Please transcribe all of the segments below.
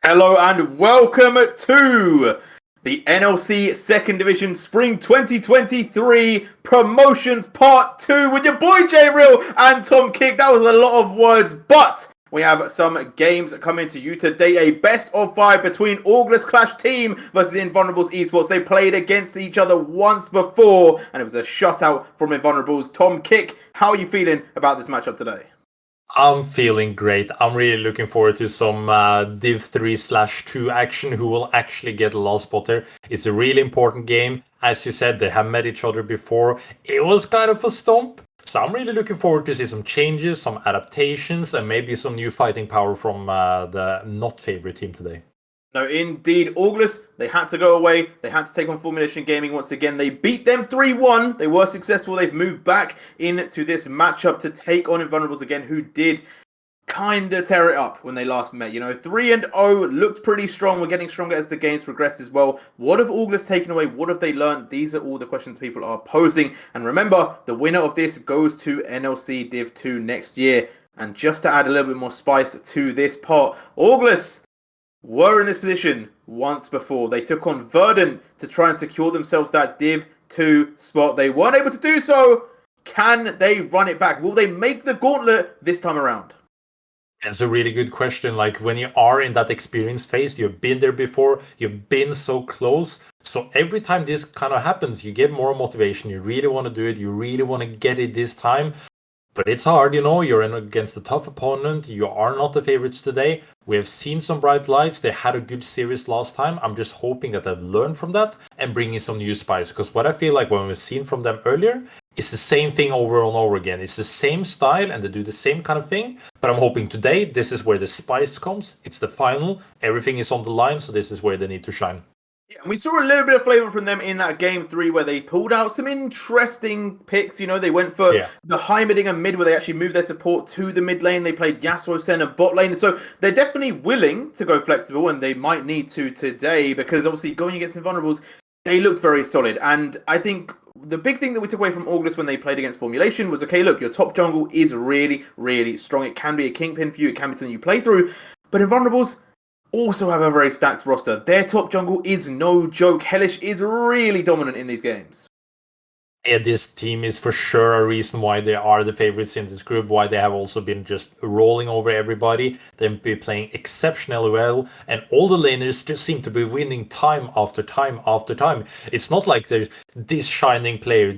Hello and welcome to the NLC Second Division Spring 2023 Promotions Part 2 with your boy J Real and Tom Kick. That was a lot of words, but we have some games coming to you today. A best of 5 between Orgless Clash Team versus Invul Esports. They played against each other once before and it was a shutout from Invulnerables. Tom Kick, how are you feeling about this matchup today? I'm feeling great. I'm really looking forward to some Div 3/2 action. Who will actually get the last spot there? It's a really important game. As you said, they have met each other before. It was kind of a stomp. So I'm really looking forward to see some changes, some adaptations, and maybe some new fighting power from the not favorite team today. No, indeed. Orgless, they had to go away. They had to take on Formulation Gaming once again. They beat them 3-1. They were successful. They've moved back into this matchup to take on Invulnerables again, who did kind of tear it up when they last met. 3-0 looked pretty strong. We're getting stronger as the games progressed as well. What have Orgless taken away? What have they learned? These are all the questions people are posing. And remember, the winner of this goes to NLC Div 2 next year. And just to add a little bit more spice to this pot, Orgless were in this position once before. They took on Verdant to try and secure themselves that Div 2 spot. They weren't able to do so. Can they run it back? Will they make the gauntlet this time around? It's a really good question. Like, when you are in that experience phase, you've been there before, you've been so close. So every time this kind of happens, you get more motivation. You really want to do it. You really want to get it this time. But it's hard, you're in against a tough opponent. You are not the favorites today. We have seen some bright lights. They had a good series last time. I'm just hoping that they've learned from that and bring in some new spice. Because what I feel like when we've seen from them earlier, it's the same thing over and over again. It's the same style and they do the same kind of thing. But I'm hoping today, this is where the spice comes. It's the final. Everything is on the line. So this is where they need to shine. Yeah, and we saw a little bit of flavor from them in that game 3 where they pulled out some interesting picks. They went for the high midding and mid where they actually moved their support to the mid lane. They played Yasuo center bot lane. So they're definitely willing to go flexible and they might need to today because obviously going against Invulnerables, they looked very solid. And I think the big thing that we took away from Orgless when they played against Formulation was, okay, look, your top jungle is really, really strong. It can be a kingpin for you. It can be something you play through. But Invulnerables also have a very stacked roster. Their top jungle is no joke. Hellish is really dominant in these games. Yeah, this team is for sure a reason why they are the favorites in this group, why they have also been just rolling over everybody. They've been playing exceptionally well, and all the laners just seem to be winning time after time after time. It's not like there's this shining player.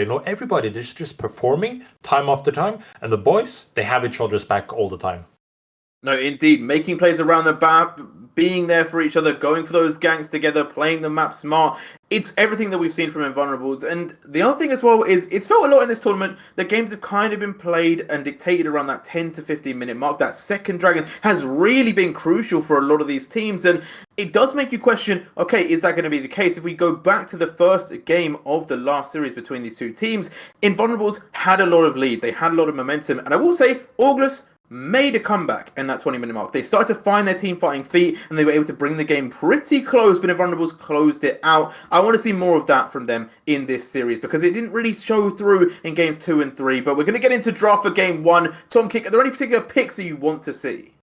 No, everybody is just performing time after time, and the boys, they have each other's back all the time. No, indeed. Making plays around the map, being there for each other, going for those ganks together, playing the map smart. It's everything that we've seen from Invulnerables. And the other thing as well is it's felt a lot in this tournament that games have kind of been played and dictated around that 10 to 15 minute mark. That second dragon has really been crucial for a lot of these teams. And it does make you question, okay, is that going to be the case? If we go back to the first game of the last series between these two teams, Invulnerables had a lot of lead. They had a lot of momentum. And I will say, Orgless made a comeback in that 20-minute mark. They started to find their team fighting feet and they were able to bring the game pretty close, but Invulnerables closed it out. I want to see more of that from them in this series because it didn't really show through in games 2 and 3, but we're going to get into draft for game 1. Tom Kick, are there any particular picks that you want to see?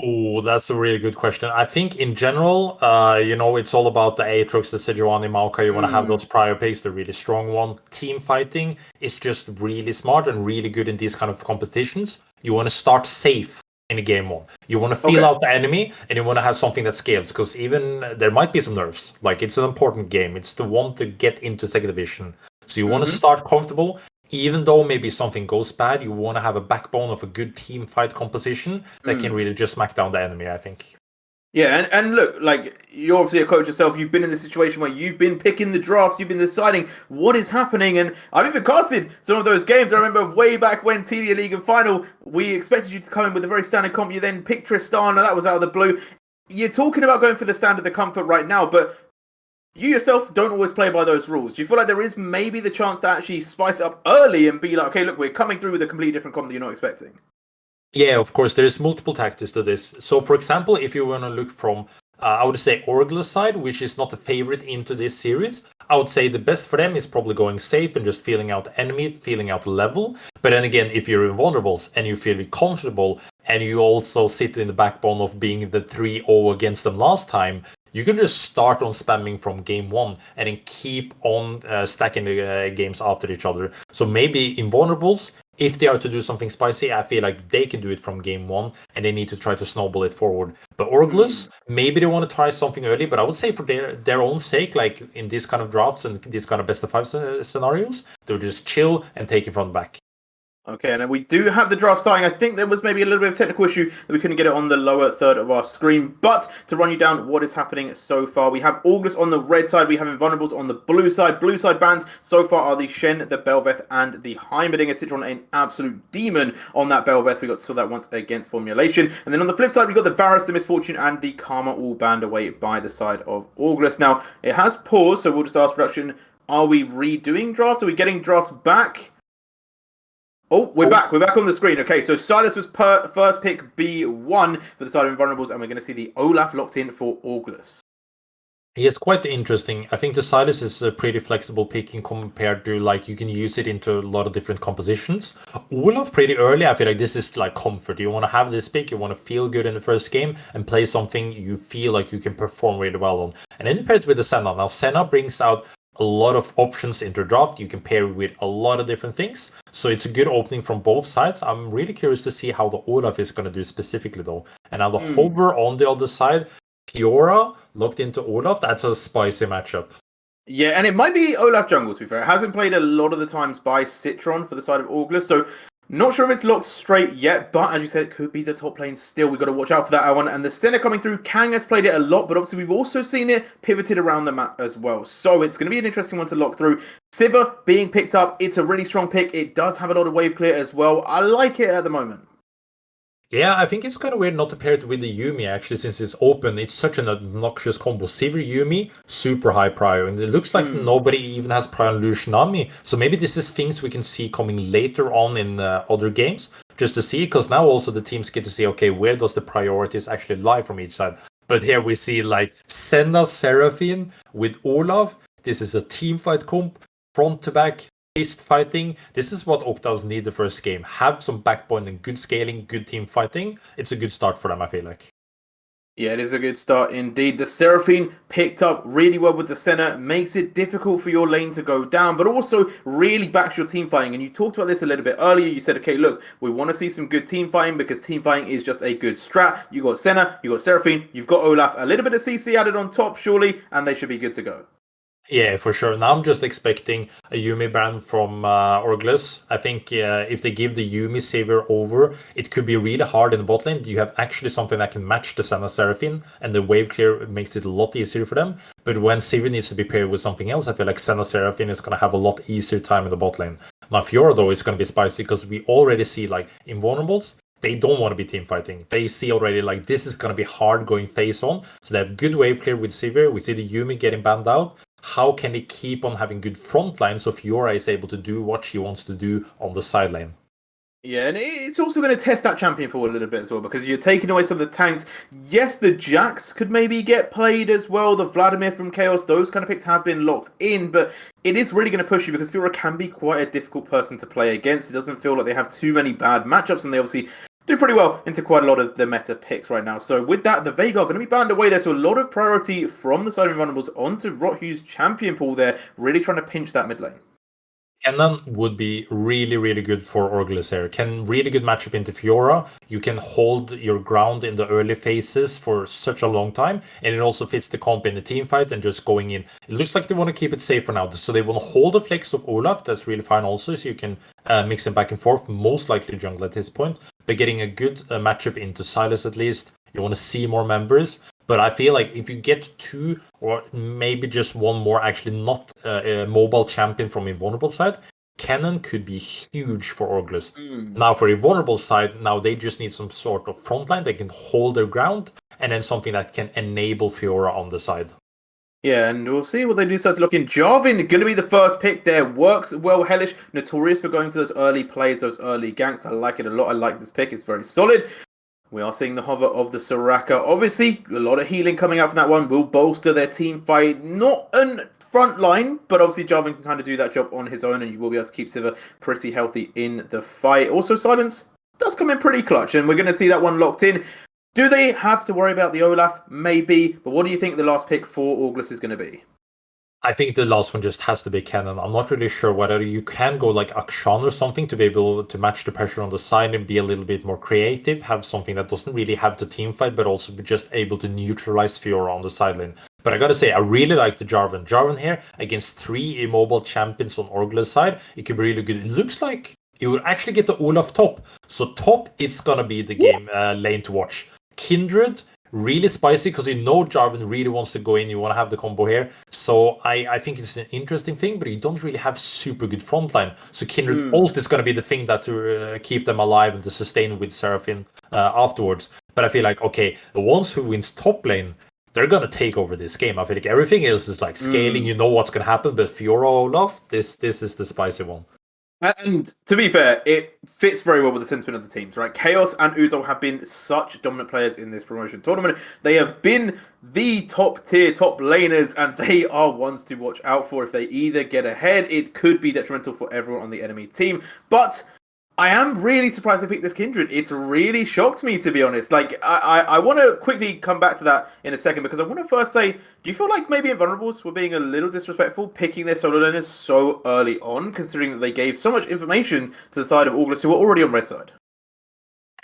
Oh, that's a really good question. I think in general, it's all about the Aatrox, the Sejuani, Maoka. You want to have those prior picks, the really strong one. Team fighting is just really smart and really good in these kind of competitions. You want to start safe in a game 1. You want to feel out the enemy and you want to have something that scales because even there might be some nerfs. Like, it's an important game. It's the one to get into second division. So you want to start comfortable. Even though maybe something goes bad, you want to have a backbone of a good team fight composition that can really just smack down the enemy, I think. Yeah, and look, like, you're obviously a coach yourself. You've been in this situation where you've been picking the drafts, you've been deciding what is happening, and I've even casted some of those games. I remember way back when TD League and Final, we expected you to come in with a very standard comp. You then picked Tristana, that was out of the blue. You're talking about going for the standard, the comfort right now, but you yourself don't always play by those rules. Do you feel like there is maybe the chance to actually spice it up early and be like, okay, look, we're coming through with a completely different comp that you're not expecting? Yeah, of course, there's multiple tactics to this. So, for example, if you want to look from, I would say, Orgless side, which is not a favorite into this series, I would say the best for them is probably going safe and just feeling out the enemy, feeling out the level. But then again, if you're Invulnerables and you feel comfortable and you also sit in the backbone of being the 3-0 against them last time, you can just start on spamming from game one and then keep on stacking the games after each other. So maybe Invulnerables, if they are to do something spicy, I feel like they can do it from game one and they need to try to snowball it forward. But Orgless, maybe they want to try something early, but I would say for their own sake, like in this kind of drafts and these kind of best of 5 scenarios, they'll just chill and take it from the back. Okay, and then we do have the draft starting. I think there was maybe a little bit of technical issue that we couldn't get it on the lower third of our screen. But to run you down what is happening so far, we have Orgless on the red side, we have Invulnerables on the blue side. Blue side bans so far are the Shen, the Belveth, and the Heimerdinger. Citron, an absolute demon on that Belveth. We got to saw that once against Formulation. And then on the flip side, we got the Varus, the Misfortune, and the Karma all banned away by the side of Orgless. Now, it has paused, so we'll just ask production, are we redoing draft? Are we getting drafts back? Oh, we're back. We're back on the screen. Okay, so Silas was first pick B1 for the side of Invulnerables, and we're going to see the Olaf locked in for Orgless. Yeah, it's quite interesting. I think the Silas is a pretty flexible picking compared to, like, you can use it into a lot of different compositions. Olaf pretty early, I feel like this is like comfort. You want to have this pick, you want to feel good in the first game and play something you feel like you can perform really well on. And then you pair it with the Senna. Now, Senna brings out a lot of options into draft. You can pair it with a lot of different things. So it's a good opening from both sides. I'm really curious to see how the Olaf is going to do specifically, though. And now the Hover on the other side, Fiora locked into Olaf, that's a spicy matchup. Yeah, and it might be Olaf jungle, to be fair. It hasn't played a lot of the times by Citron for the side of Orgless, so not sure if it's locked straight yet, but as you said, it could be the top lane still. We've got to watch out for that one. And the center coming through, Kang has played it a lot, but obviously we've also seen it pivoted around the map as well. So it's going to be an interesting one to lock through. Sivir being picked up, it's a really strong pick. It does have a lot of wave clear as well. I like it at the moment. Yeah, I think it's kind of weird not to pair it with the Yuumi, actually, since it's open. It's such an obnoxious combo. Sivir Yuumi, super high prio, and it looks like nobody even has prio on Lushinami. So maybe this is things we can see coming later on in other games, just to see, because now also the teams get to see, okay, where does the priorities actually lie from each side? But here we see, like, Senna Seraphine with Olaf. This is a team fight comp, front to back. Fighting. This is what Octaves need the first game. Have some backbone and good scaling, good team fighting. It's a good start for them, I feel like. Yeah, it is a good start indeed. The Seraphine picked up really well with the Senna, makes it difficult for your lane to go down, but also really backs your team fighting. And you talked about this a little bit earlier. You said, okay, look, we want to see some good team fighting because team fighting is just a good strat. You got Senna, you got Seraphine, you've got Olaf, a little bit of CC added on top, surely, and they should be good to go. Yeah, for sure. Now I'm just expecting a Yuumi ban from Orgless. I think if they give the Yuumi Savior over, it could be really hard in the bot lane. You have actually something that can match the Senna Seraphine, and the wave clear makes it a lot easier for them. But when Sivir needs to be paired with something else, I feel like Senna Seraphine is going to have a lot easier time in the bot lane. Now Fiora, though, is going to be spicy because we already see, like, Invulnerables, they don't want to be team fighting. They see already, like, this is going to be hard going face on. So they have good wave clear with Sivir. We see the Yuumi getting banned out. How can they keep on having good front line so Fiora is able to do what she wants to do on the side lane? Yeah, and it's also going to test that champion pool a little bit as well, because you're taking away some of the tanks. Yes, the Jax could maybe get played as well. The Vladimir from Chaos, those kind of picks have been locked in, but it is really going to push you because Fiora can be quite a difficult person to play against. It doesn't feel like they have too many bad matchups, and they obviously do pretty well into quite a lot of the meta picks right now. So with that, the Veigar are going to be banned away there. So a lot of priority from the side of Invulnerables onto Rothu's champion pool there, really trying to pinch that mid lane. Kennen would be really, really good for Orgless here. Can really good matchup into Fiora. You can hold your ground in the early phases for such a long time, and it also fits the comp in the team fight and just going in. It looks like they want to keep it safe for now, so they want to hold the flex of Olaf. That's really fine also, so you can mix them back and forth, most likely jungle at this point, but getting a good matchup into Silas at least. You want to see more members. But I feel like if you get two or maybe just one more actually not a mobile champion from Invulnerable side, Kennen could be huge for Orgless. Now for Invulnerable side, now they just need some sort of frontline. They can hold their ground and then something that can enable Fiora on the side. Yeah, and we'll see what they do start to look in. Jarvan going to be the first pick there. Works well. Hellish, notorious for going for those early plays, those early ganks. I like it a lot. I like this pick. It's very solid. We are seeing the hover of the Soraka. Obviously, a lot of healing coming out from that one will bolster their team fight. Not a front line, but obviously Jarvan can kind of do that job on his own, and you will be able to keep Sivir pretty healthy in the fight. Also, Silence does come in pretty clutch, and we're going to see that one locked in. Do they have to worry about the Olaf? Maybe, but what do you think the last pick for Orgless is going to be? I think the last one just has to be Cannon. I'm not really sure whether you can go like Akshan or something to be able to match the pressure on the side and be a little bit more creative, have something that doesn't really have to team fight, but also be just able to neutralize Fiora on the sideline. But I gotta say, I really like the Jarvan. Jarvan here against 3 immobile champions on Orgless side, it could be really good. It looks like you will actually get the Olaf top. So top, it's gonna be the game lane to watch. Kindred, really spicy because you know Jarvan really wants to go in. You want to have the combo here. So I think it's an interesting thing, but you don't really have super good frontline. So Kindred ult is going to be the thing that to keep them alive and to sustain with Seraphine afterwards. But I feel like, okay, the ones who wins top lane, they're going to take over this game. I feel like everything else is like scaling. You know what's going to happen. But Fiora Olaf, this is the spicy one. And to be fair, it fits very well with the sentiment of the teams, right? Chaos and Uzo have been such dominant players in this promotion tournament. They have been the top tier, top laners, and they are ones to watch out for. If they either get ahead, it could be detrimental for everyone on the enemy team. But I am really surprised they picked this Kindred. It's really shocked me, to be honest. Like, I want to quickly come back to that in a second, because I want to first say, do you feel like maybe Invulnerables were being a little disrespectful, picking their solo laners so early on, considering that they gave so much information to the side of Orgless, who were already on red side?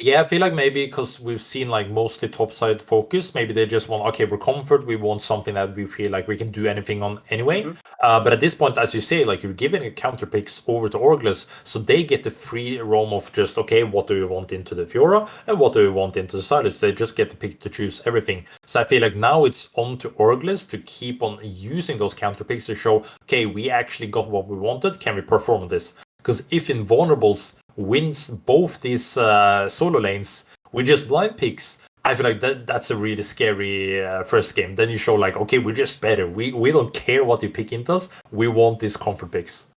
Yeah, I feel like maybe because we've seen like mostly top side focus, maybe they just want, okay, we're comfort, we want something that we feel like we can do anything on anyway. But at this point, as you say, like you're giving a counter picks over to Orgless, so they get the free roam of just, okay, what do we want into the Fiora and what do we want into the Silas? They just get to pick to choose everything. So I feel like now it's on to Orgless to keep on using those counter picks to show, okay, we actually got what we wanted. Can we perform this? Because if Invulnerables wins both these solo lanes with just blind picks, I feel like that's a really scary first game. Then you show like, okay, we're just better. We don't care what you pick into us. We want these comfort picks.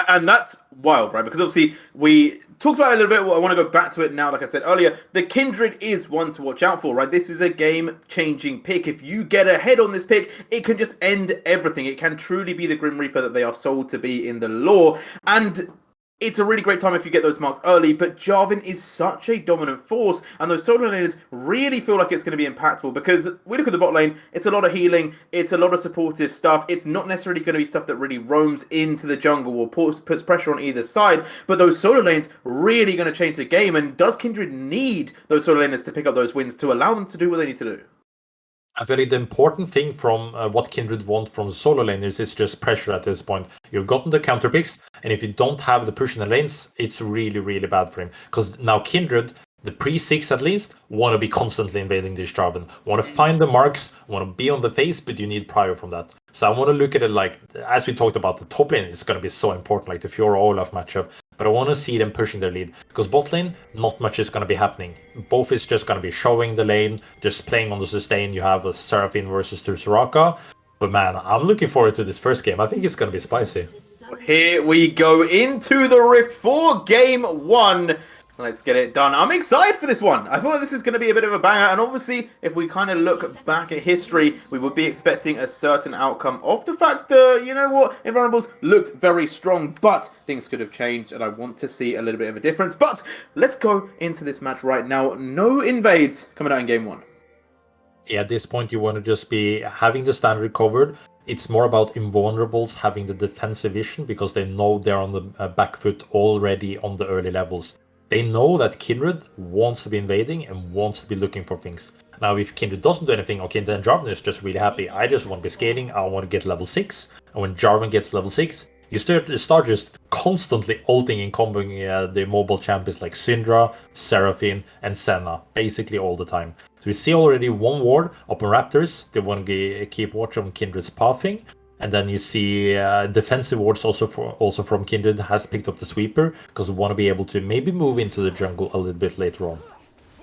And that's wild, right? Because obviously we talked about it a little bit. I want to go back to it now. Like I said earlier, the Kindred is one to watch out for, right? This is a game-changing pick. If you get ahead on this pick, it can just end everything. It can truly be the Grim Reaper that they are sold to be in the lore. And it's a really great time if you get those marks early, but Jarvan is such a dominant force, and those solo laners really feel like it's going to be impactful, because we look at the bot lane, it's a lot of healing, it's a lot of supportive stuff, it's not necessarily going to be stuff that really roams into the jungle or puts pressure on either side, but those solo lanes really going to change the game, and does Kindred need those solo laners to pick up those wins to allow them to do what they need to do? I feel like the important thing from what Kindred want from the solo laners is just pressure at this point. You've gotten the counter picks, and if you don't have the push in the lanes, it's really, really bad for him. Because now Kindred, the pre-6 at least, want to be constantly invading this Jarvan. Want to find the marks, want to be on the face, but you need prior from that. So I want to look at it like, as we talked about, the top lane is going to be so important, like the Fiora Olaf matchup. But I want to see them pushing their lead, because bot lane, not much is going to be happening. Both is just going to be showing the lane, just playing on the sustain. You have a Seraphine versus Soraka. But man, I'm looking forward to this first game. I think it's going to be spicy. Here we go into the Rift for game 1. Let's get it done. I'm excited for this one. I feel like this is going to be a bit of a banger. And obviously, if we kind of look back at history, we would be expecting a certain outcome of the fact that, you know what, Invulnerables looked very strong, but things could have changed. And I want to see a little bit of a difference. But let's go into this match right now. No invades coming out in game 1. Yeah, at this point, you want to just be having the standard covered. It's more about Invulnerables having the defensive vision, because they know they're on the back foot already on the early levels. They know that Kindred wants to be invading and wants to be looking for things. Now, if Kindred doesn't do anything, okay, then Jarvan is just really happy. I just want to be scaling. I want to get level 6. And when Jarvan gets level 6, you start just constantly ulting and comboing the mobile champions like Syndra, Seraphine, and Senna, basically all the time. So we see already one ward up on Raptors. They want to keep watch on Kindred's pathing. And then you see defensive wards also from Kindred has picked up the sweeper, because we want to be able to maybe move into the jungle a little bit later on.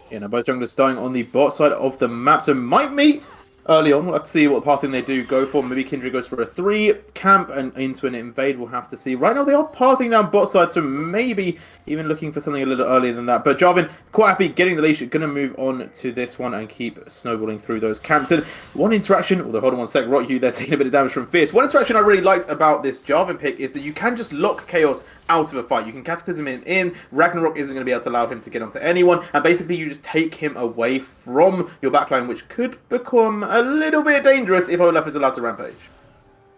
Yeah, now both junglers starting on the bot side of the map, so might meet early on. We'll have to see what pathing they do go for. Maybe Kindred goes for a 3 camp and into an invade. We'll have to see. Right now they are pathing down bot side, so maybe even looking for something a little earlier than that. But Jarvan, quite happy getting the leash. Going to move on to this one and keep snowballing through those camps. And one interaction, although hold on one sec, Rothyu, they're taking a bit of damage from Fierce. One interaction I really liked about this Jarvan pick is that you can just lock Chaos out of a fight. You can Cataclysm him in. Ragnarok isn't going to be able to allow him to get onto anyone. And basically you just take him away from your backline, which could become a little bit dangerous if Olaf is allowed to rampage.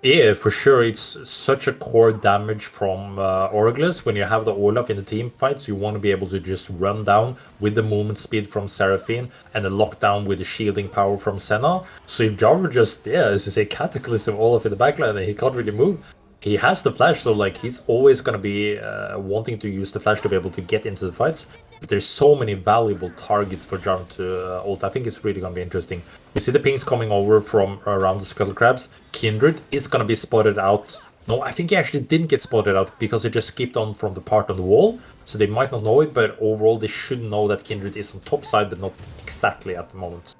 Yeah, for sure. It's such a core damage from Orgless. When you have the Olaf in the team fights, you want to be able to just run down with the movement speed from Seraphine and the lockdown with the shielding power from Senna. So if Jarvan just, as you say, Cataclysm Olaf in the backline and he can't really move, he has the flash, so like he's always going to be wanting to use the flash to be able to get into the fights. But there's so many valuable targets for Jarvan to ult. I think it's really going to be interesting. We see the pings coming over from around the Scuttle Crabs. Kindred is going to be spotted out. No, I think he actually didn't get spotted out because he just skipped on from the part on the wall. So they might not know it, but overall they should know that Kindred is on top side, but not exactly at the moment.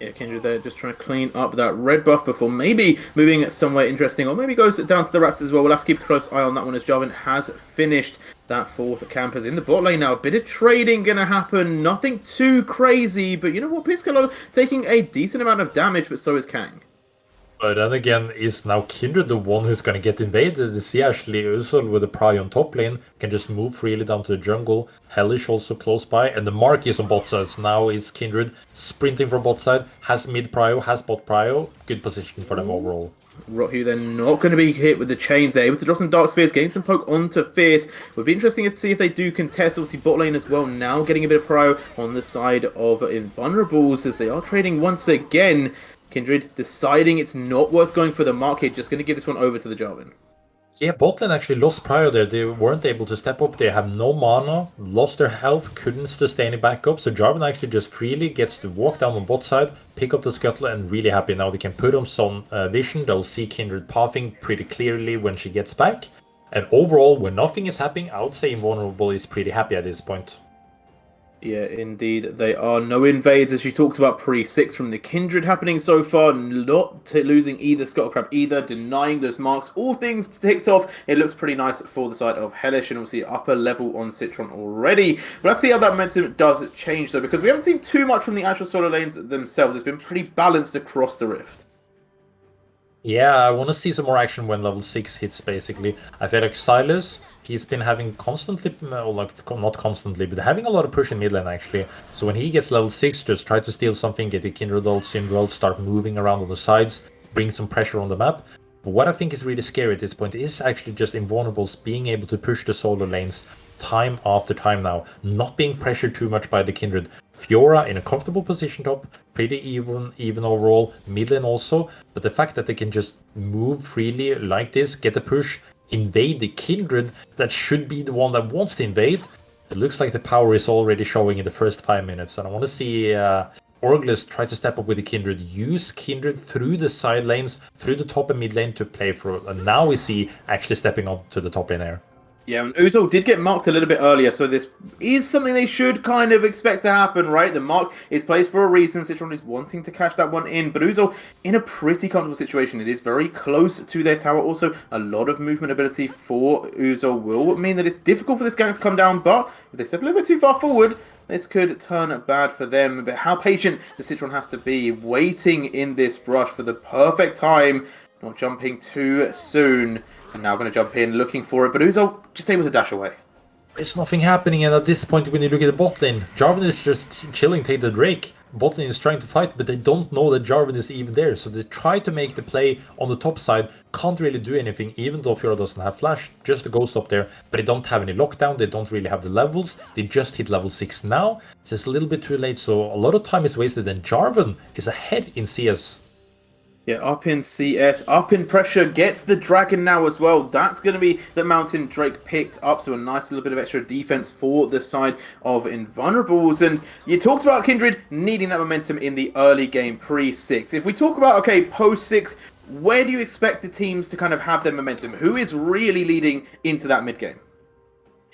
Yeah, Kindred there just trying to clean up that red buff before maybe moving somewhere interesting, or maybe goes down to the Raptors as well. We'll have to keep a close eye on that one as Jarvan has finished that 4th campers in the bot lane now. A bit of trading going to happen, nothing too crazy, but you know what, Piscalo taking a decent amount of damage, but so is Kang. But then again, is now Kindred the one who's going to get invaded? See, actually, Usul with the Pry on top lane can just move freely down to the jungle. Hellish also close by, and the Mark is on bot side. So now is Kindred sprinting from bot side, has mid prio, has bot prio. Good position for them overall. Rothyu then not going to be hit with the chains there. Able to drop some Dark Spheres, getting some poke onto Fierce. Would be interesting to see if they do contest. Obviously bot lane as well now, getting a bit of prio on the side of Invulnerables as they are trading once again. Kindred deciding it's not worth going for the market, just going to give this one over to the Jarvan. Yeah, botlane actually lost prior there. They weren't able to step up. They have no mana, lost their health, couldn't sustain it back up. So Jarvan actually just freely gets to walk down on bot side, pick up the scuttle, and really happy. Now they can put on some vision. They'll see Kindred pathing pretty clearly when she gets back. And overall, when nothing is happening, I would say Invulnerable is pretty happy at this point. Yeah, indeed, they are. No invades, as you talked about pre-6 from the Kindred happening so far. Not losing either Scuttle Crab either, denying those marks. All things ticked off. It looks pretty nice for the side of Hellish, and obviously upper level on Citron already. We'll have to see how that momentum does change, though, because we haven't seen too much from the actual solo lanes themselves. It's been pretty balanced across the Rift. Yeah, I want to see some more action when level 6 hits, basically. I feel like Silas, he's been having constantly, well, not constantly, but having a lot of push in mid lane, actually. So when he gets level 6, just try to steal something, get a Kindred ult, Syndra ult, start moving around on the sides, bring some pressure on the map. But what I think is really scary at this point is actually just Invulnerables being able to push the solo lanes time after time now, not being pressured too much by the Kindred. Fiora in a comfortable position top, pretty even overall, mid lane also, but the fact that they can just move freely like this, get a push, invade the Kindred that should be the one that wants to invade, it looks like the power is already showing in the first 5 minutes, and I want to see Orgless try to step up with the Kindred, use Kindred through the side lanes, through the top and mid lane to play for, and now we see actually stepping on to the top lane there. Yeah, and Uzo did get marked a little bit earlier, so this is something they should kind of expect to happen, right? The mark is placed for a reason. Citron is wanting to cash that one in, but Uzo in a pretty comfortable situation. It is very close to their tower. Also, a lot of movement ability for Uzo will mean that it's difficult for this gang to come down, but if they step a little bit too far forward, this could turn bad for them. But how patient the Citron has to be, waiting in this brush for the perfect time, not jumping too soon. And now going to jump in, looking for it, but Uzo just able to dash away. There's nothing happening, and at this point when you look at the bot lane, Jarvan is just chilling, take the Drake. Bot lane is trying to fight, but they don't know that Jarvan is even there, so they try to make the play on the top side, can't really do anything, even though Fiora doesn't have flash, just a ghost up there, but they don't have any lockdown, they don't really have the levels, they just hit level 6 now, so it's a little bit too late, so a lot of time is wasted, and Jarvan is ahead in CS. Yeah, up in CS, up in pressure, gets the dragon now as well. That's going to be the Mountain Drake picked up, so a nice little bit of extra defense for the side of Invulnerables. And you talked about Kindred needing that momentum in the early game pre-6. If we talk about, okay, post-6, where do you expect the teams to kind of have their momentum? Who is really leading into that mid-game?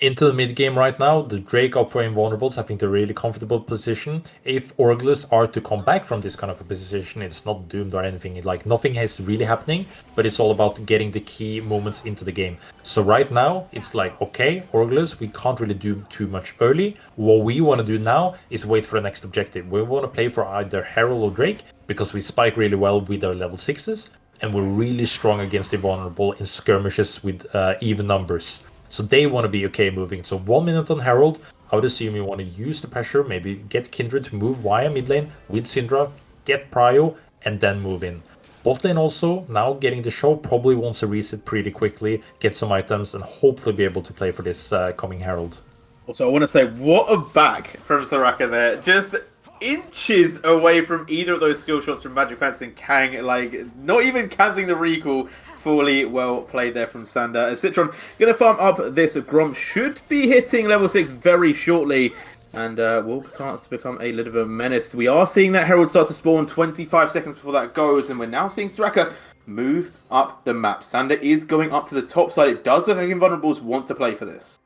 Into the mid game right now, the Drake up for Invulnerables. I think they're really comfortable position. If Orgless are to come back from this kind of a position, it's not doomed or anything. Like nothing is really happening, but it's all about getting the key moments into the game. So right now, it's like, okay, Orgless, we can't really do too much early. What we want to do now is wait for the next objective. We want to play for either Herald or Drake, because we spike really well with our level 6s, and we're really strong against Invulnerable in skirmishes with even numbers. So they want to be okay moving. So 1 minute on Herald. I would assume you want to use the pressure, maybe get Kindred to move via mid lane with Syndra, get Prio, and then move in. Bot lane also, now getting the show, probably wants to reset pretty quickly, get some items, and hopefully be able to play for this coming Herald. Also, I want to say, what a back from Soraka there. Just inches away from either of those skill shots from Magic Pants and Kang. Like, not even cancelling the recall. Fully well played there from Sander. Citron going to farm up this Grom. Should be hitting level 6 very shortly. And will start to become a little bit of a menace. We are seeing that Herald start to spawn 25 seconds before that goes. And we're now seeing Soraka move up the map. Sander is going up to the top side. It does look like Invulnerables want to play for this.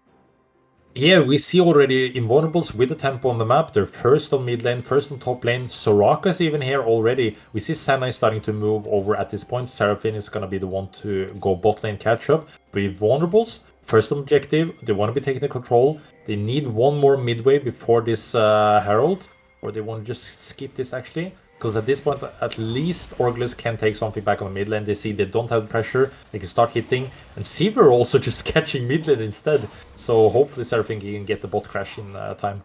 Yeah, we see already Invulnerables with the tempo on the map. They're first on mid lane, first on top lane. Soraka's even here already. We see Senna is starting to move over at this point. Seraphine is going to be the one to go bot lane catch up. But Invulnerables, first objective, they want to be taking the control. They need one more midway before this Herald. Or they want to just skip this actually. Because at this point, at least Orgless can take something back on the mid lane. They see they don't have the pressure. They can start hitting. And Seaver also just catching mid lane instead. So hopefully Seraphine can get the bot crash in time.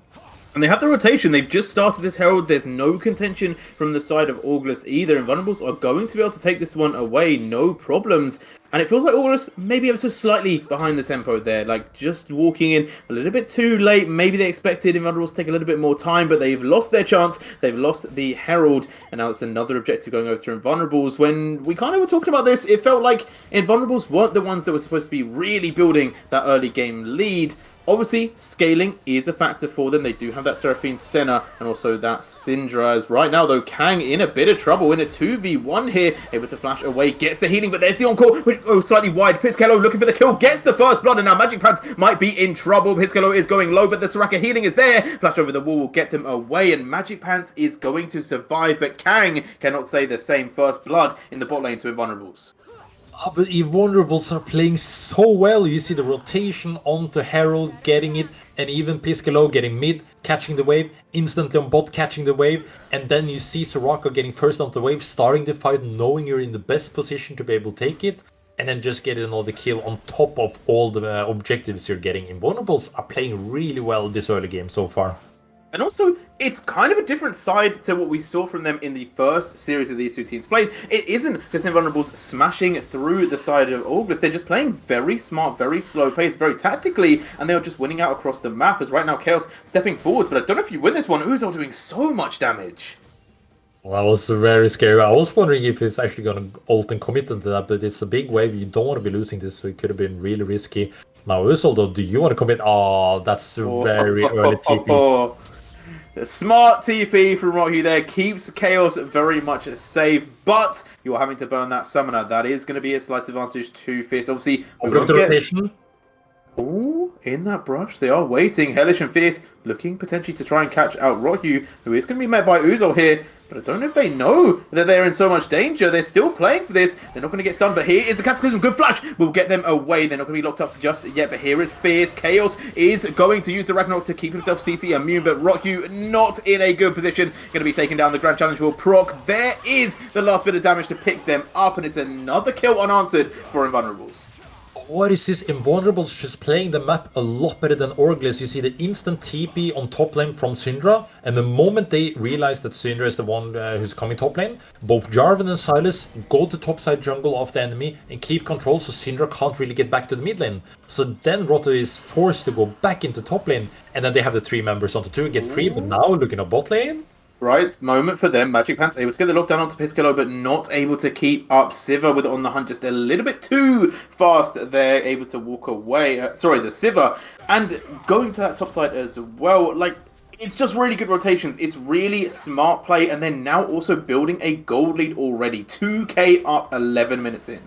And they have the rotation. They've just started this Herald. There's no contention from the side of Orgless either. Invulnerables are going to be able to take this one away. No problems. And it feels like Orgless maybe ever so slightly behind the tempo there. Like just walking in a little bit too late. Maybe they expected Invulnerables to take a little bit more time, but they've lost their chance. They've lost the Herald. And now it's another objective going over to Invulnerables. When we kind of were talking about this, it felt like Invulnerables weren't the ones that were supposed to be really building that early game lead. Obviously, scaling is a factor for them. They do have that Seraphine Senna and also that Syndra. As right now, though, Kang in a bit of trouble in a 2v1 here. Able to flash away, gets the healing, but there's the encore. Slightly wide. Pizkello looking for the kill, gets the first blood, and now Magic Pants might be in trouble. Pizkello is going low, but the Soraka healing is there. Flash over the wall will get them away, and Magic Pants is going to survive, but Kang cannot say the same. First blood in the bot lane to Invulnerables. Oh, but Invulnerables are playing so well. You see the rotation onto Herald, getting it, and even Pizkello getting mid, catching the wave, instantly on bot catching the wave, and then you see Soraka getting first onto the wave, starting the fight, knowing you're in the best position to be able to take it, and then just getting another kill on top of all the objectives you're getting. Invulnerables are playing really well this early game so far. And also, it's kind of a different side to what we saw from them in the first series of these two teams played. It isn't just Invulnerables smashing through the side of Orgless. They're just playing very smart, very slow pace, very tactically, and they're just winning out across the map. As right now, Chaos stepping forwards, but I don't know if you win this one. Uzor doing so much damage. Well, that was very scary. I was wondering if it's actually going to ult and commit to that, but it's a big wave. You don't want to be losing this, so it could have been really risky. Now, Uzor, though, do you want to commit? Oh, that's very early TP. Smart TP from Rocky there keeps Chaos very much safe, but you're having to burn that summoner. That is going to be a slight advantage to Fierce. Obviously, we won't get... Ooh, in that brush, they are waiting. Hellish and Fierce looking potentially to try and catch out Rokyu, who is going to be met by Uzor here. But I don't know if they know that they're in so much danger. They're still playing for this. They're not going to get stunned. But here is the Cataclysm. Good flash. We'll get them away. They're not going to be locked up just yet. But here is Fierce. Chaos is going to use the Ragnarok to keep himself CC immune. But Rokyu not in a good position. Going to be taken down. The Grand Challenge will proc. There is the last bit of damage to pick them up. And it's another kill unanswered for Invulnerables. What is this? Invulnerables just playing the map a lot better than Orgless. You see the instant TP on top lane from Syndra, and the moment they realize that Syndra is the one who's coming top lane, both Jarvan and Silas go to topside jungle of the enemy and keep control, so Syndra can't really get back to the mid lane. So then Roto is forced to go back into top lane, and then they have the 3 members onto 2 and get free, but now looking at bot lane. Right, moment for them. Magic Pants able to get the lockdown onto Pizkello, but not able to keep up. Sivir with it on the hunt just a little bit too fast. They're able to walk away. The Sivir. And going to that top side as well. Like, it's just really good rotations. It's really smart play. And then now also building a gold lead already. 2k up 11 minutes in.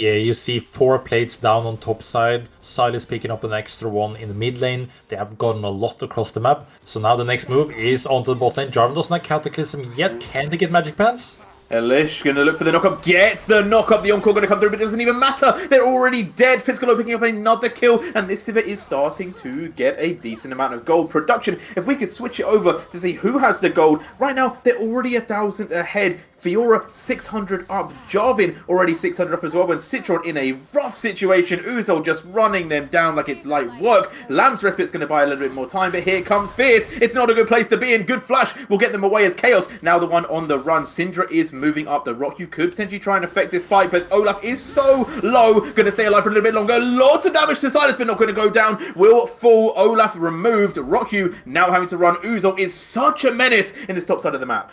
Yeah, you see 4 plates down on top side. Silas picking up an extra one in the mid lane. They have gotten a lot across the map. So now the next move is onto the bot lane. Jarvan doesn't have Cataclysm yet. Can they get Magic Pants? Elish going to look for the knock-up, gets the knock-up, the encore going to come through, but it doesn't even matter, they're already dead. Piccolo picking up another kill, and this Sivir is starting to get a decent amount of gold production. If we could switch it over to see who has the gold, right now they're already 1,000 ahead. Fiora 600 up, Jarvan already 600 up as well, and Citron in a rough situation. Uzol just running them down like it's light work. Lamb's Respite's going to buy a little bit more time, but here comes Fierce. It's not a good place to be in. Good flash will get them away as Chaos. Now the one on the run. Syndra is moving up. The Rock, you could potentially try and affect this fight, but Olaf is so low. Going to stay alive for a little bit longer. Lots of damage to Silas, but not going to go down. Will fall. Olaf removed. Rockyou now having to run. Uzol is such a menace in this top side of the map.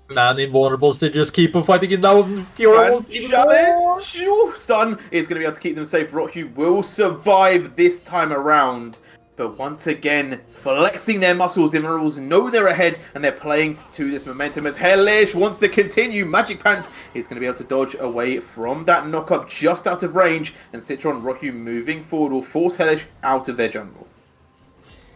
Man, Invulnerables, they just keep on fighting it down. Fiora challenge. Stun is going to be able to keep them safe. Rockyou will survive this time around. But once again, flexing their muscles, the Invulnerables know they're ahead, and they're playing to this momentum as Hellish wants to continue. Magic Pants is going to be able to dodge away from that knock-up just out of range, and Citron Rockyou moving forward will force Hellish out of their jungle.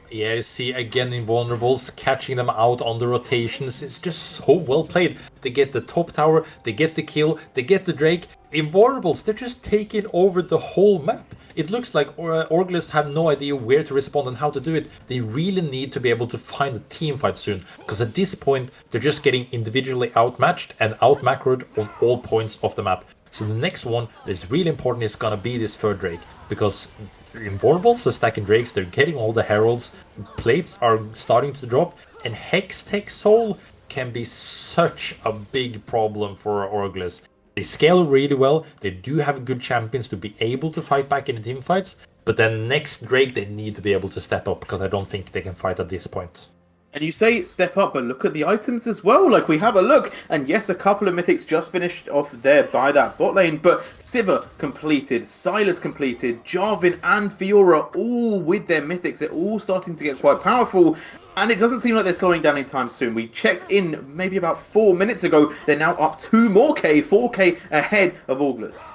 Yeah, you see again Invulnerables catching them out on the rotations. It's just so well played. They get the top tower, they get the kill, they get the Drake. Invulnerables, they're just taking over the whole map. It looks like Orgless have no idea where to respond and how to do it. They really need to be able to find a team fight soon, because at this point they're just getting individually outmatched and outmacroed on all points of the map. So the next one that's really important is gonna be this third Drake, because Invulnerables are stacking Drakes, they're getting all the Heralds, plates are starting to drop, and Hextech Soul can be such a big problem for Orgless. They scale really well, they do have good champions to be able to fight back in the team fights, but then next Drake they need to be able to step up, because I don't think they can fight at this point. And you say step up, but look at the items as well. Like, we have a look. And yes, a couple of mythics just finished off there by that bot lane. But Sivir completed, Silas completed, Jarvan and Fiora all with their mythics. They're all starting to get quite powerful. And it doesn't seem like they're slowing down anytime soon. We checked in maybe about 4 minutes ago. They're now up 2 more K, 4K ahead of Orgless.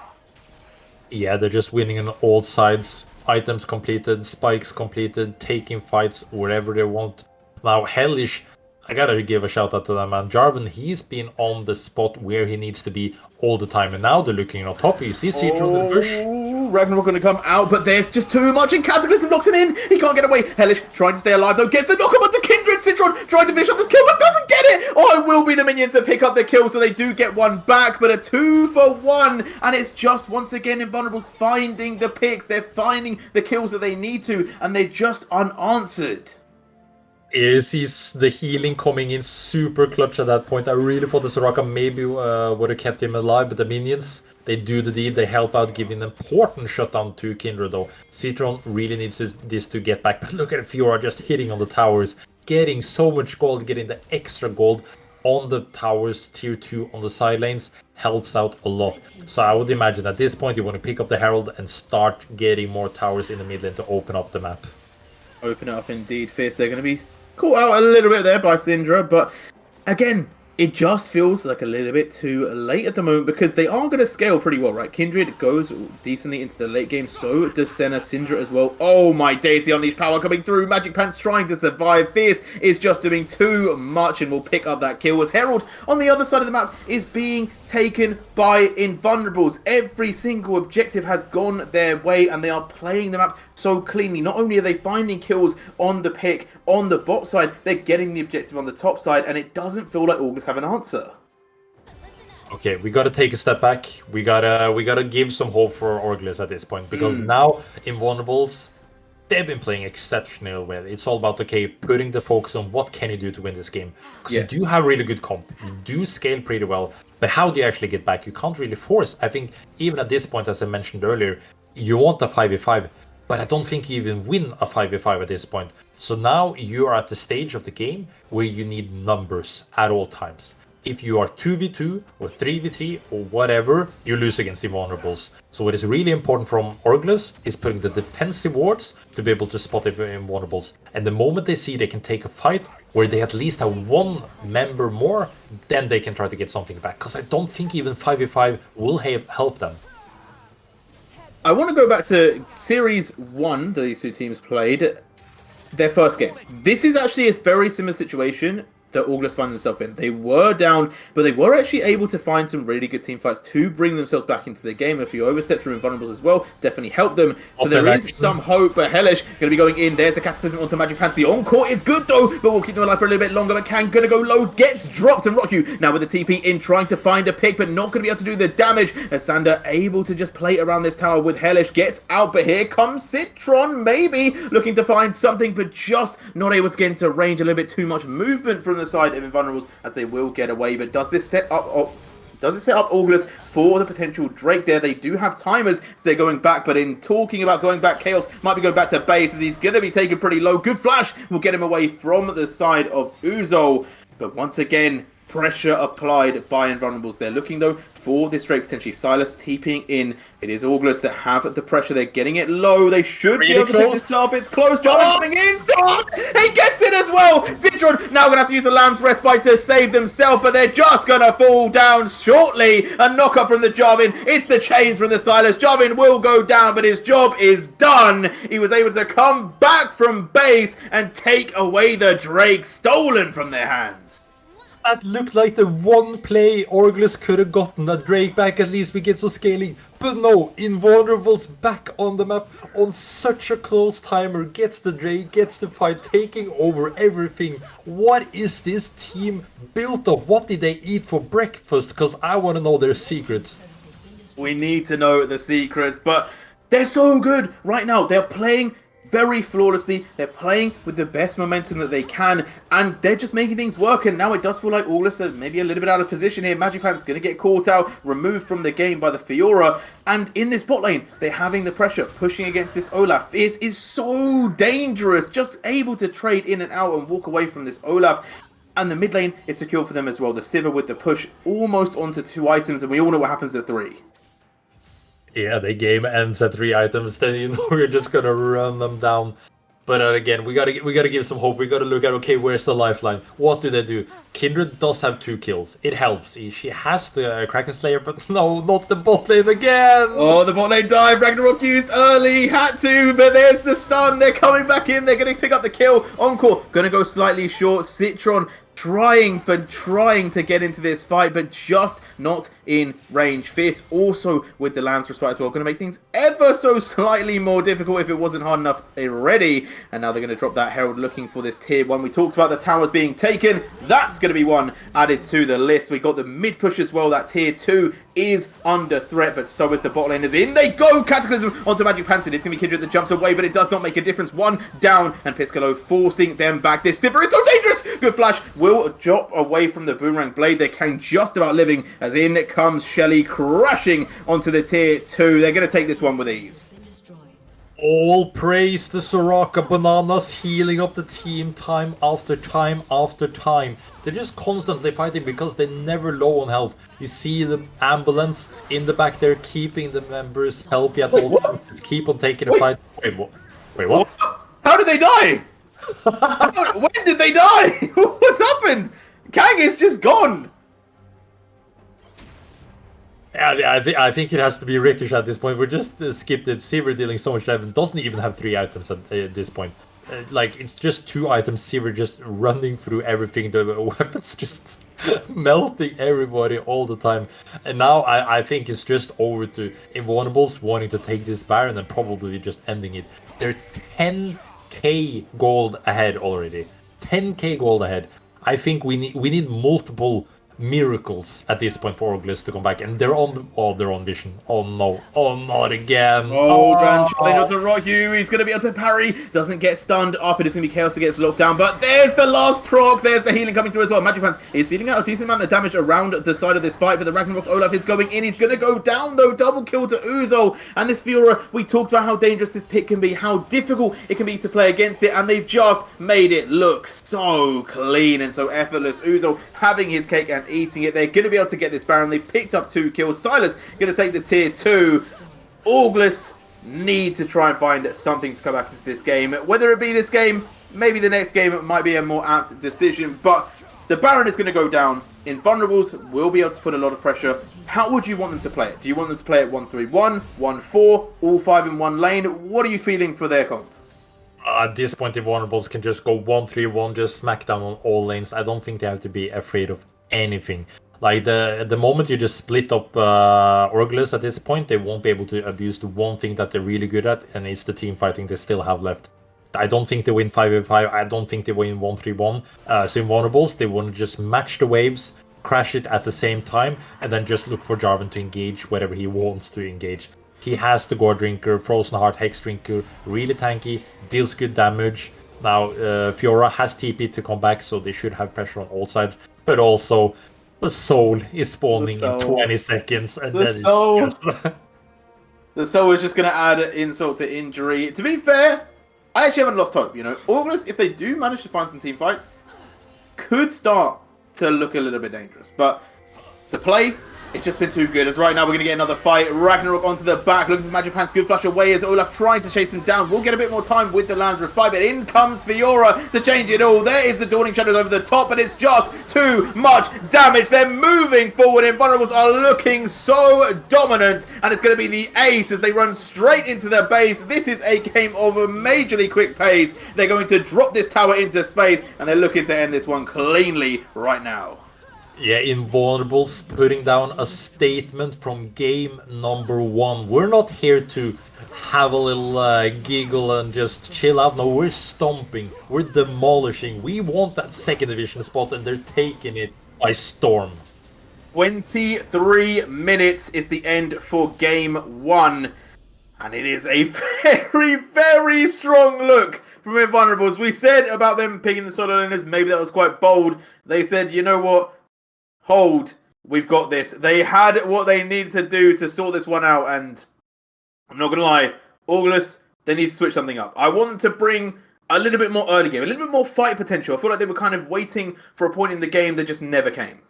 Yeah, they're just winning on all sides. Items completed, spikes completed, taking fights wherever they want. Now, Hellish, I gotta give a shout out to that man. Jarvan, he's been on the spot where he needs to be all the time. And now they're looking on top. You see Citron in the bush. Ragnarok going to come out, but there's just too much, and Cataclysm locks him in. He can't get away. Hellish trying to stay alive, though. Gets the knock-up onto Kindred. Citron trying to finish off this kill, but doesn't get it. Oh, it will be the minions that pick up the kill, so they do get one back, but a 2-for-1. And it's just, once again, Invulnerables finding the picks. They're finding the kills that they need to, and they're just unanswered. Sees the healing coming in super clutch at that point. I really thought the Soraka maybe would have kept him alive, but the minions, they do the deed, they help out, giving an important shutdown to Kindred though. Citron really needs this to get back, but look at Fiora just hitting on the towers, getting so much gold, getting the extra gold on the towers, tier 2 on the side lanes, helps out a lot. So I would imagine at this point you want to pick up the Herald and start getting more towers in the mid lane to open up the map. Open it up indeed, Fierce. They're going to be caught out a little bit there by Syndra, but again, it just feels like a little bit too late at the moment, because they are going to scale pretty well, right? Kindred goes decently into the late game, so does Senna, Syndra as well. Oh my days, the Unleashed power coming through. Magic Pants trying to survive. Fierce is just doing too much and will pick up that kill, as Herald on the other side of the map is being taken by Invulnerables. Every single objective has gone their way, and they are playing the map so cleanly. Not only are they finding kills on the pick, on the bot side, they're getting the objective on the top side, and it doesn't feel like Orgless have an answer. Okay, we gotta take a step back. We gotta give some hope for Orgless at this point, because now Invulnerables, they've been playing exceptionally well. It's all about, okay, putting the focus on what can you do to win this game. Because you do have really good comp, you do scale pretty well, but how do you actually get back? You can't really force. I think even at this point, as I mentioned earlier, you want a 5v5, but I don't think you even win a 5v5 at this point. So now you are at the stage of the game where you need numbers at all times. If you are 2v2 or 3v3 or whatever, you lose against the Invulnerables. So what is really important from Orgless is putting the defensive wards to be able to spot the Invulnerables. And the moment they see they can take a fight where they at least have one member more, then they can try to get something back. Because I don't think even 5v5 will help them. I want to go back to Series 1 that these two teams played, their first game. This is actually a very similar situation that Orgless find themselves in. They were down, but they were actually able to find some really good team fights to bring themselves back into the game. A few oversteps from Invulnerables as well definitely helped them. So there is some hope, but Hellish going to be going in. There's the Cataclysm onto Magic Pants. The Encore is good though, but we'll keep them alive for a little bit longer. But Kang going to go low, gets dropped, and Rockyu now with the TP in, trying to find a pick, but not going to be able to do the damage. As Sander able to just play around this tower with Hellish, gets out, but here comes Citron, maybe looking to find something, but just not able to get into range. A little bit too much movement from the side of Invulnerables, as they will get away. But does this set up Orgless for the potential Drake there? They do have timers, so they're going back. But in talking about going back, Chaos might be going back to base, as he's going to be taken pretty low. Good flash will get him away from the side of Uzo. But once again, pressure applied by Invulnerables. They're looking though for this Drake potentially. Silas TPing in. It is Orgless that have the pressure. They're getting it low. They should be able to pick this up. It's close. Jarvan coming in. Stop! He gets it as well. Citron now going to have to use the Lamb's Respite to save themselves, but they're just going to fall down shortly. A knock-up from the Jarvan. It's the chains from the Silas. Jarvan will go down, but his job is done. He was able to come back from base and take away the Drake stolen from their hands. That looked like the one play Orgless could have gotten that Drake back. At least we get some scaling. But no, Invulnerables back on the map on such a close timer. Gets the Drake, gets the fight, taking over everything. What is this team built of? What did they eat for breakfast? Because I want to know their secrets. We need to know the secrets, but they're so good right now. They're playing very flawlessly. They're playing with the best momentum that they can, and they're just making things work. And now it does feel like Orgless are maybe a little bit out of position here. Magic Pant's going to get caught out, removed from the game by the Fiora. And in this bot lane, they're having the pressure, pushing against this Olaf. It is so dangerous, just able to trade in and out and walk away from this Olaf. And the mid lane is secure for them as well. The Sivir with the push almost onto 2 items, and we all know what happens at 3. Yeah, the game ends at 3 items, then you know we're just gonna run them down. But again, we gotta give some hope. We gotta look at, okay, where's the lifeline? What do they do? Kindred does have 2 kills. It helps. She has the Kraken Slayer, but no, not the bot lane again. Oh, the bot lane dive. Ragnarok used early, had to, but there's the stun. They're coming back in. They're gonna pick up the kill. Encore gonna go slightly short. Citron trying to get into this fight, but just not in range. Fierce also with the Lance Respite as well, going to make things ever so slightly more difficult if it wasn't hard enough already. And now they're going to drop that Herald, looking for this tier 1. We talked about the towers being taken. That's going to be one added to the list. We got the mid push as well. That tier 2 is under threat, but so is the bot laners. In they go. Cataclysm onto Magic Pants. It's going to be Kindred that jumps away, but it does not make a difference. 1 down, and Piscalo forcing them back. This Sivir is so dangerous. Good flash. Will drop away from the Boomerang Blade. They're Kang just about living, as in comes Shelly crashing onto the tier 2. They're going to take this one with ease. All praise the Soraka Bananas, healing up the team time after time after time. They're just constantly fighting because they're never low on health. You see the ambulance in the back there, keeping the members healthy at all times. Just keep on taking the fight. Wait, what? How did they die? When did they die? What's happened? Kang is just gone. Yeah, I think it has to be Rickish at this point. We're just skipped it. Sivir dealing so much damage. Doesn't even have 3 items at this point. Like, it's just 2 items. Sivir just running through everything. The weapons just melting everybody all the time. And now I think it's just over to Invulnerables wanting to take this Baron and probably just ending it. They're 10k gold ahead already. 10k gold ahead. I think we need multiple miracles at this point for Orgless to come back, and they're on vision. Oh no, oh not again. Grand challenge onto Rockyu. He's going to be able to parry, doesn't get stunned up. It is going to be Chaos that gets locked down, but there's the last proc. There's the healing coming through as well. Magic Pants is dealing out a decent amount of damage around the side of this fight, but the Ragnarok Olaf is going in. He's going to go down though. Double kill to Uzo, and this Fiora, we talked about how dangerous this pick can be, how difficult it can be to play against it, and they've just made it look so clean and so effortless. Uzo having his cake and eating it. They're going to be able to get this Baron. They picked up 2 kills. Silas going to take the tier 2. Orgless need to try and find something to come back into this game. Whether it be this game, maybe the next game, it might be a more apt decision, but The Baron is going to go down. Invulnerables will be able to put a lot of pressure. How would you want them to play it? Do you want them to play it 1-3-1, 1-4, all 5 in one lane? What are you feeling for their comp? At this point, Invulnerables can just go 1-3-1, just smack down on all lanes. I don't think they have to be afraid of anything. Like the moment you just split up Orgless at this point, they won't be able to abuse the one thing that they're really good at, and it's the team fighting they still have left. I don't think they win 5v5. I don't think they win 1-3-1. So Invulnerables, they want to just match the waves, crash it at the same time, and then just look for Jarvan to engage whatever he wants to engage. He has the Gore Drinker, Frozen Heart, Hex Drinker, really tanky, deals good damage. Now, Fiora has TP to come back, so they should have pressure on all sides. But also, the Soul is spawning in 20 seconds. And the Soul is just going to add insult to injury. To be fair, I actually haven't lost hope. Orgless, if they do manage to find some team fights, could start to look a little bit dangerous. But the play, it's just been too good. As right now, we're going to get another fight. Ragnarok onto the back, looking for Magic Pants. Good flush away as Olaf trying to chase him down. We'll get a bit more time with the Lamb's Respite, but in comes Fiora to change it all. There is the Dawning Shadows over the top, but it's just too much damage. They're moving forward. Invulnerables are looking so dominant, and it's going to be the ace as they run straight into their base. This is a game of a majorly quick pace. They're going to drop this tower into space, and they're looking to end this one cleanly right now. Yeah, Invulnerables putting down a statement from game number 1. We're not here to have a little giggle and just chill out. No, we're stomping. We're demolishing. We want that second division spot, and they're taking it by storm. 23 minutes is the end for game 1. And it is a very, very strong look from Invulnerables. We said about them picking the solo laners, maybe that was quite bold. They said, you know what? Hold, we've got this. They had what they needed to do to sort this one out, and I'm not going to lie, Orgless, they need to switch something up. I want them to bring a little bit more early game, a little bit more fight potential. I feel like they were kind of waiting for a point in the game that just never came.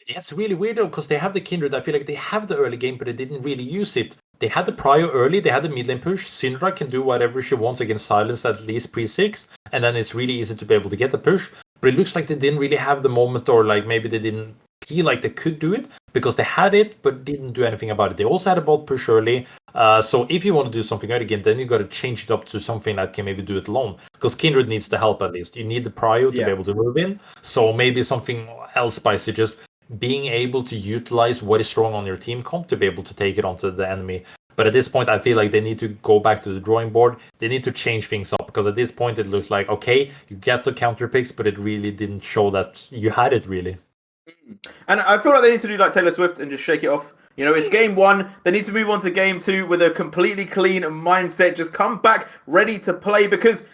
Yeah, it's really weird though, because they have the Kindred. I feel like they have the early game, but they didn't really use it. They had the Prio early, they had the mid lane push. Syndra can do whatever she wants against Silence at least pre-6, and then it's really easy to be able to get the push. But it looks like they didn't really have the moment, or like maybe they didn't feel like they could do it because they had it but didn't do anything about it. They also had a bot push early. So if you want to do something early again, then you got to change it up to something that can maybe do it alone. Because Kindred needs the help at least. You need the Prio to be able to move in. So maybe something else spicy, just being able to utilize what is strong on your team comp to be able to take it onto the enemy. But at this point, I feel like they need to go back to the drawing board. They need to change things up because at this point, it looks like, okay, you get the counter picks, but it really didn't show that you had it really. And I feel like they need to do like Taylor Swift and just shake it off. It's game 1. They need to move on to game 2 with a completely clean mindset. Just come back ready to play because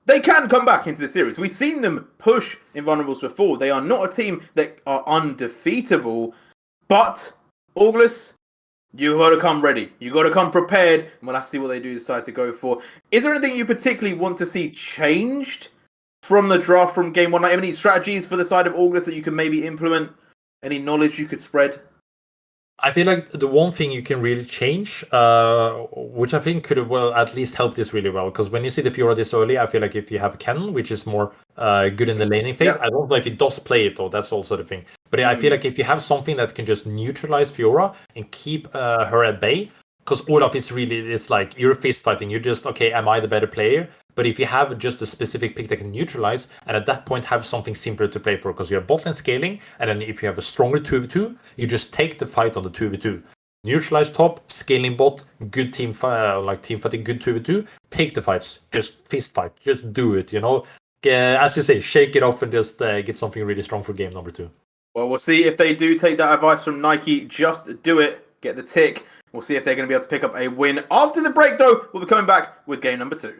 they can come back into the series. We've seen them push Invulnerables before. They are not a team that are undefeatable, but Orgless, you got to come ready. You got to come prepared. And we'll have to see what they do decide to go for. Is there anything you particularly want to see changed from the draft from game 1? Like any strategies for the side of Orgless that you can maybe implement? Any knowledge you could spread? I feel like the one thing you can really change, which I think could have at least helped this really well, because when you see the Fiora this early, I feel like if you have Cannon, which is more good in the laning phase, I don't know if it does play it though, that's also the thing. But I feel like if you have something that can just neutralize Fiora and keep her at bay, because Olaf, it's like you're fist fighting, you're just, okay, am I the better player? But if you have just a specific pick that can neutralize, and at that point have something simpler to play for, because you have bot lane scaling, and then if you have a stronger 2v2, you just take the fight on the 2v2. Neutralize top, scaling bot, good team fighting, good 2v2, take the fights, just fist fight, just do it, as you say, shake it off and just get something really strong for game number 2. Well, we'll see if they do take that advice from Nike. Just do it, get the tick. We'll see if they're going to be able to pick up a win. After the break, though, we'll be coming back with game number 2.